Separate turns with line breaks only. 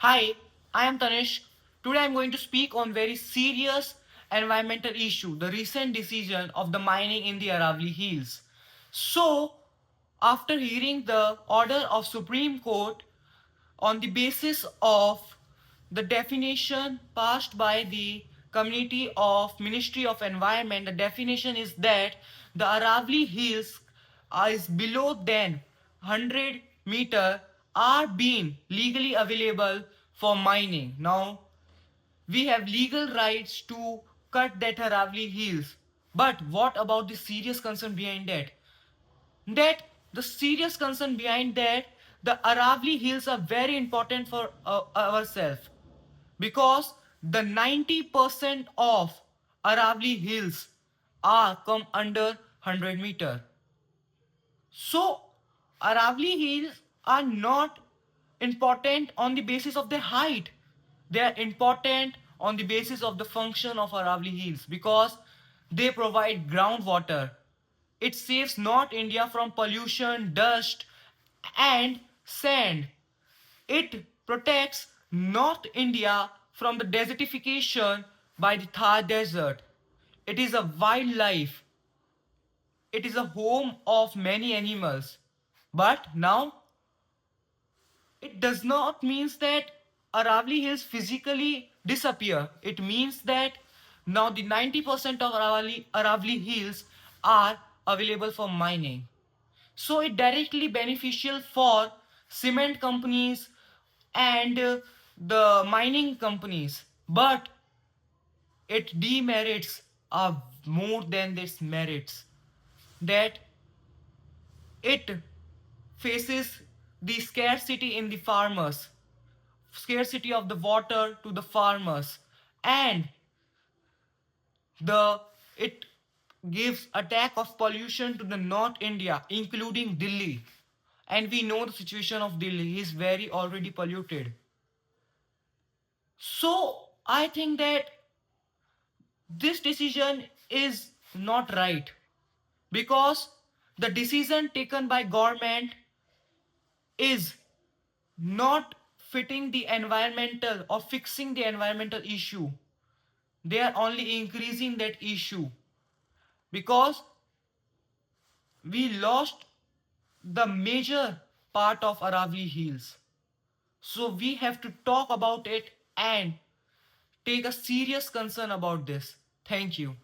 Hi, I am Tanish. Today I am going to speak on very serious environmental issue, the recent decision of the mining in the Aravali Hills. So, after hearing the order of Supreme Court on the basis of the definition passed by the committee of Ministry of Environment, the definition is that the Aravali Hills is below than 100-meter are being legally available for mining. Now we have legal rights to cut that Aravali Hills. But what about the serious concern behind that? That the serious concern behind that, the Aravali Hills are very important for ourselves, because the 90% of Aravali Hills are come under 100-meter. So Aravali Hills are not important on the basis of their height. They are important on the basis of the function of Aravali Hills, because they provide groundwater. It saves North India from pollution, dust, and sand. It protects North India from the desertification by the Thar Desert. It is a wildlife. It is a home of many animals. But now it does not mean that Aravali Hills physically disappear. It means that now the 90% of Aravali Hills are available for mining. So it directly beneficial for cement companies and the mining companies. But it demerits are more than its merits. That it faces the scarcity in the farmers, scarcity of the water to the farmers, and the it gives attack of pollution to the North India, including Delhi. And we know the situation of Delhi is very already polluted. So I think that this decision is not right, because the decision taken by government is not fitting the environmental or fixing the environmental issue. They are only increasing that issue, because we lost the major part of Aravali Hills. So we have to talk about it and take a serious concern about this. Thank you.